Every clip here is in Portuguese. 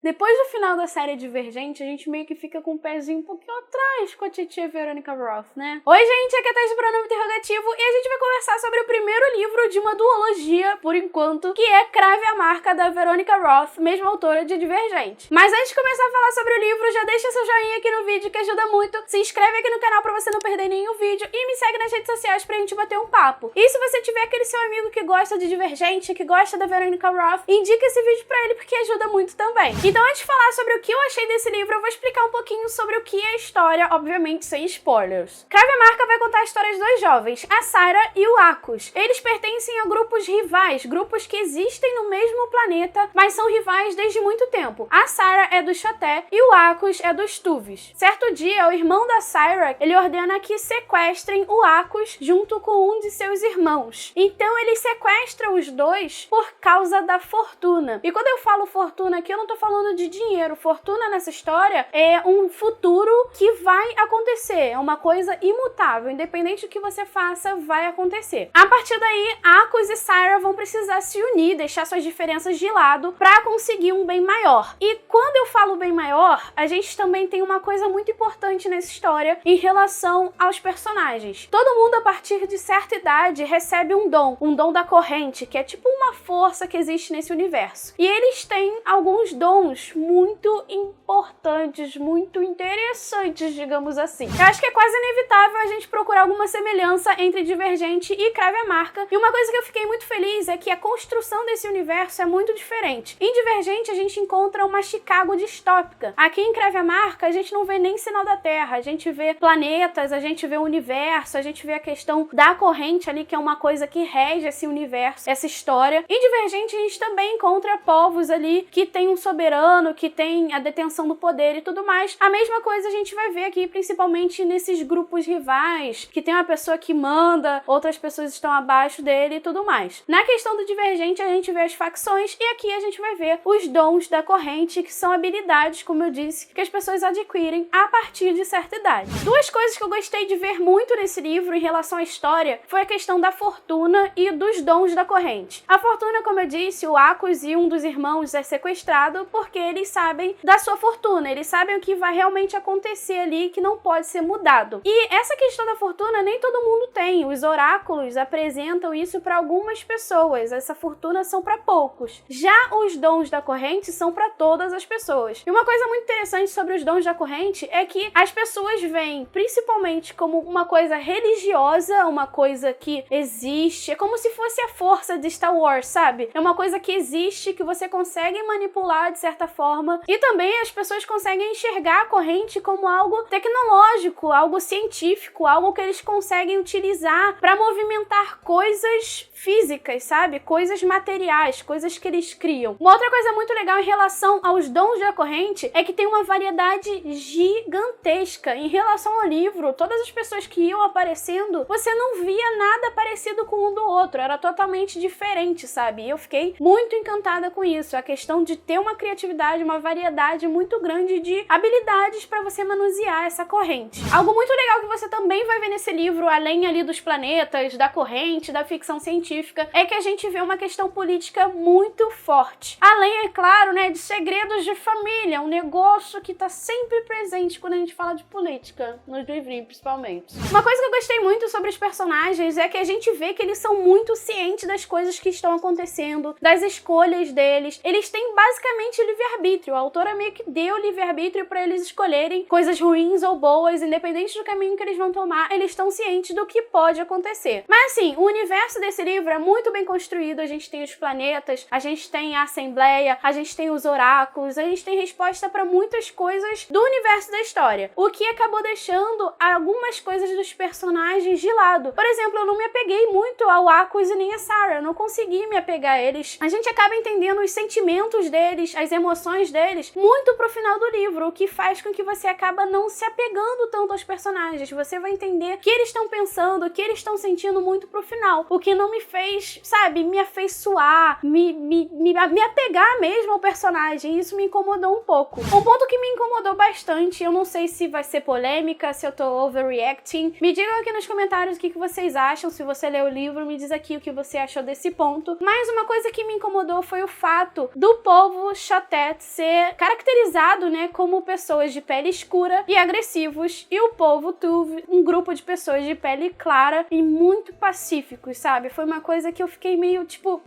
Depois do final da série Divergente, a gente meio que fica com o pezinho um pouquinho atrás com a titia Veronica Roth, né? Oi, gente, aqui é a Thaís do Pronome Interrogativo e a gente vai conversar sobre o primeiro livro de uma duologia, por enquanto, que é Crave a Marca, da Veronica Roth, mesma autora de Divergente. Mas antes de começar a falar sobre o livro, já deixa seu joinha aqui no vídeo que ajuda muito, se inscreve aqui no canal pra você não perder nenhum vídeo e me segue nas redes sociais pra gente bater um papo. E se você tiver aquele seu amigo que gosta de Divergente, que gosta da Veronica Roth, indica esse vídeo pra ele porque ajuda muito também. Então, antes de falar sobre o que eu achei desse livro, eu vou explicar um pouquinho sobre o que é a história, obviamente sem spoilers. Crave a Marca vai contar a história de dois jovens, a Sarah e o Akos. Eles pertencem a grupos rivais, grupos que existem no mesmo planeta, mas são rivais desde muito tempo. A Sarah é dos Choté e o Akos é dos Tuvis. Certo dia, o irmão da Sarah, ele ordena que sequestrem o Akos junto com um de seus irmãos. Então, ele sequestra os dois por causa da fortuna. E quando eu falo fortuna aqui, eu não tô falando de dinheiro. Fortuna nessa história é um futuro que vai acontecer, é uma coisa imutável, independente do que você faça, vai acontecer. A partir daí, Akos e Sarah vão precisar se unir, deixar suas diferenças de lado para conseguir um bem maior. E quando eu falo bem maior, a gente também tem uma coisa muito importante nessa história em relação aos personagens. Todo mundo, a partir de certa idade, recebe um dom da corrente, que é tipo uma força que existe nesse universo. E eles têm alguns dons muito importantes, muito interessantes, digamos assim. Eu acho que é quase inevitável a gente procurar alguma semelhança entre Divergente e Crave a Marca. E uma coisa que eu fiquei muito feliz é que a construção desse universo é muito diferente. Em Divergente, a gente encontra uma Chicago distópica. Aqui em Crave a Marca, a gente não vê nem sinal da Terra. A gente vê planetas, a gente vê o universo, a gente vê a questão da corrente ali, que é uma coisa que rege esse universo, essa história. Em Divergente, a gente também encontra povos ali que tem um soberano, que tem a detenção do poder e tudo mais. A mesma coisa a gente vai ver aqui, principalmente nesses grupos rivais, que tem uma pessoa que manda, outras pessoas estão abaixo dele e tudo mais. Na questão do Divergente, a gente vê as facções e aqui a gente vai ver os dons da corrente, que são habilidades, como eu disse, que as pessoas adquirem a partir de certa idade. Duas coisas que eu gostei de ver muito nesse livro em relação à história foi a questão da fortuna e dos dons da corrente. A fortuna, como eu disse, o Akos e um dos irmãos é sequestrado porque eles sabem da sua fortuna, eles sabem o que vai realmente acontecer ali, que não pode ser mudado. E essa questão da fortuna nem todo mundo tem, os oráculos apresentam isso para algumas pessoas, essa fortuna são para poucos. Já os dons da corrente são para todas as pessoas. E uma coisa muito interessante sobre os dons da corrente é que as pessoas veem principalmente como uma coisa religiosa, uma coisa que existe, é como se fosse a força de Star Wars, sabe? É uma coisa que existe, que você consegue manipular de certa forma, e também as pessoas conseguem enxergar a corrente como algo tecnológico, algo científico, algo que eles conseguem utilizar para movimentar coisas físicas, sabe? Coisas materiais, coisas que eles criam. Uma outra coisa muito legal em relação aos dons da corrente é que tem uma variedade gigantesca. Em relação ao livro, todas as pessoas que iam aparecendo, você não via nada parecido com um do outro, era totalmente diferente, sabe? E eu fiquei muito encantada com isso, a questão de ter uma criatividade, uma variedade muito grande de habilidades para você manusear essa corrente. Algo muito legal que você também vai ver nesse livro, além ali dos planetas, da corrente, da ficção científica, é que a gente vê uma questão política muito forte. Além, é claro, né, de segredos de família, um negócio que tá sempre presente quando a gente fala de política, nos livrinhos principalmente. Uma coisa que eu gostei muito sobre os personagens é que a gente vê que eles são muito cientes das coisas que estão acontecendo, das escolhas deles. Eles têm basicamente livre-arbítrio. A autora meio que deu livre-arbítrio para eles escolherem coisas ruins ou boas, independente do caminho que eles vão tomar, eles estão cientes do que pode acontecer. Mas assim, o universo desse livro é muito bem construído, a gente tem os planetas, a gente tem a Assembleia, a gente tem os oráculos, a gente tem resposta para muitas coisas do universo da história, o que acabou deixando algumas coisas dos personagens de lado. Por exemplo, eu não me apeguei muito ao Akos e nem a Sarah, eu não consegui me apegar a eles. A gente acaba entendendo os sentimentos deles, as emoções deles, muito pro final do livro, o que faz com que você acaba não se apegando tanto aos personagens. Você vai entender o que eles estão pensando, o que eles estão sentindo muito pro final, o que não me fez, sabe, me afeiçoar, me apegar mesmo ao personagem. Isso me incomodou um pouco. Um ponto que me incomodou bastante, eu não sei se vai ser polêmica, se eu tô overreacting, me digam aqui nos comentários o que vocês acham. Se você leu o livro, me diz aqui o que você achou desse ponto. Mas uma coisa que me incomodou foi o fato do povo Choté Quartet ser caracterizado, né, como pessoas de pele escura e agressivos, e o povo Tuve, um grupo de pessoas de pele clara e muito pacíficos, sabe? Foi uma coisa que eu fiquei meio tipo,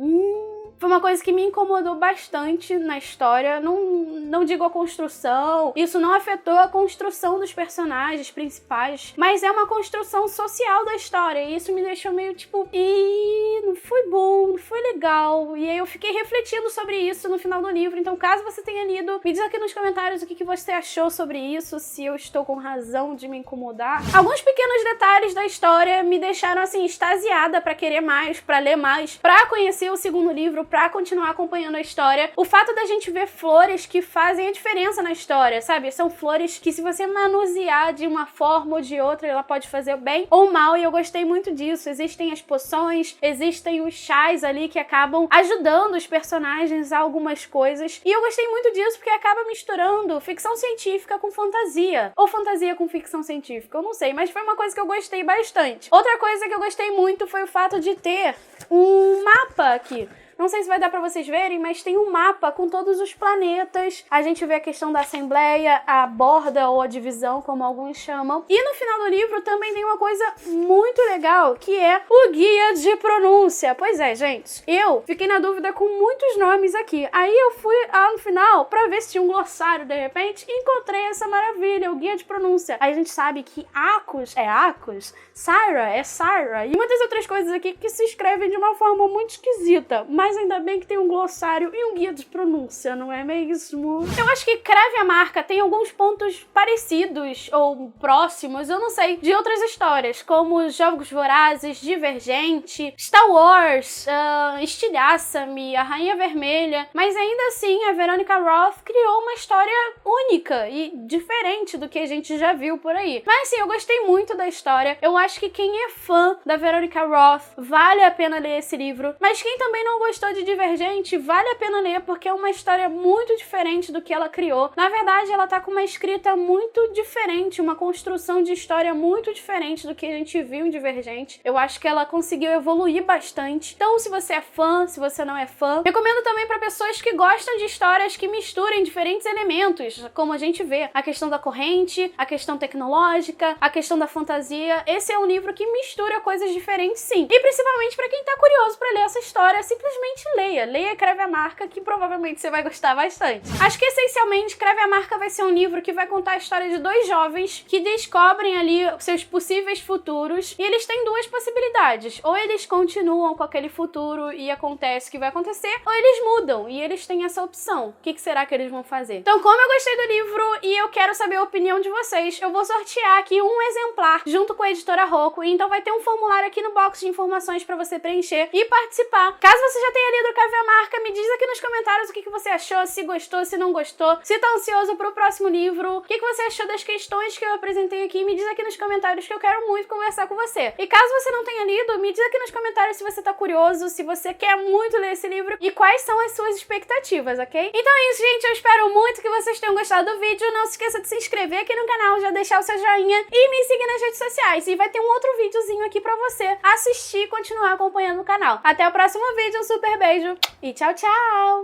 Foi uma coisa que me incomodou bastante na história. Não digo a construção, isso não afetou a construção dos personagens principais, mas é uma construção social da história, e isso me deixou meio tipo, não foi bom, não foi legal. E aí eu fiquei refletindo sobre isso no final do livro. Então, caso você tenha lido, me diz aqui nos comentários o que você achou sobre isso, se eu estou com razão de me incomodar. Alguns pequenos detalhes da história me deixaram assim extasiada pra querer mais, pra ler mais, pra conhecer o segundo livro, pra continuar acompanhando a história. O fato da gente ver flores que fazem a diferença na história, sabe? São flores que, se você manusear de uma forma ou de outra, ela pode fazer bem ou mal, e eu gostei muito disso. Existem as poções, existem os chás ali que acabam ajudando os personagens a algumas coisas, e eu gostei muito disso porque acaba misturando ficção científica com fantasia, ou fantasia com ficção científica, eu não sei, mas foi uma coisa que eu gostei bastante. Outra coisa que eu gostei muito foi o fato de ter um mapa aqui. Não sei se vai dar pra vocês verem, mas tem um mapa com todos os planetas. A gente vê a questão da Assembleia, a borda ou a divisão, como alguns chamam. E no final do livro também tem uma coisa muito legal, que é o guia de pronúncia. Pois é, gente, eu fiquei na dúvida com muitos nomes aqui. Aí eu fui lá no final pra ver se tinha um glossário, de repente, e encontrei essa maravilha, o guia de pronúncia. Aí a gente sabe que Acus é Acus, Syra é Syra, e muitas outras coisas aqui que se escrevem de uma forma muito esquisita. Mas ainda bem que tem um glossário e um guia de pronúncia, não é mesmo? Eu acho que Creve a Marca tem alguns pontos parecidos ou próximos, eu não sei, de outras histórias, como Jogos Vorazes, Divergente, Star Wars, Estilhaça-me, A Rainha Vermelha, mas ainda assim a Veronica Roth criou uma história única e diferente do que a gente já viu por aí. Mas sim, eu gostei muito da história, eu acho que quem é fã da Veronica Roth vale a pena ler esse livro, mas quem também não gostou de Divergente, vale a pena ler, porque é uma história muito diferente do que ela criou. Na verdade, ela tá com uma escrita muito diferente, uma construção de história muito diferente do que a gente viu em Divergente. Eu acho que ela conseguiu evoluir bastante. Então, se você é fã, se você não é fã, recomendo também para pessoas que gostam de histórias que misturem diferentes elementos, como a gente vê, a questão da corrente, a questão tecnológica, a questão da fantasia. Esse é um livro que mistura coisas diferentes, sim. E principalmente para quem tá curioso para ler essa história, simplesmente leia Creve a Marca, que provavelmente você vai gostar bastante. Acho que essencialmente Creve a Marca vai ser um livro que vai contar a história de dois jovens que descobrem ali seus possíveis futuros, e eles têm duas possibilidades: ou eles continuam com aquele futuro e acontece o que vai acontecer, ou eles mudam e eles têm essa opção. O que será que eles vão fazer? Então, como eu gostei do livro e eu quero saber a opinião de vocês, eu vou sortear aqui um exemplar junto com a editora Rocco, então vai ter um formulário aqui no box de informações para você preencher e participar. Caso você já tenha lido Creve a Marca, me diz aqui nos comentários o que você achou, se gostou, se não gostou, se tá ansioso pro próximo livro, o que você achou das questões que eu apresentei aqui, me diz aqui nos comentários que eu quero muito conversar com você. E caso você não tenha lido, me diz aqui nos comentários se você tá curioso, se você quer muito ler esse livro e quais são as suas expectativas, ok? Então é isso, gente, eu espero muito que vocês tenham gostado do vídeo, não se esqueça de se inscrever aqui no canal, já deixar o seu joinha e me seguir nas redes sociais, e vai ter um outro videozinho aqui pra você assistir e continuar acompanhando o canal. Até o próximo vídeo, um super beijo e tchau, tchau!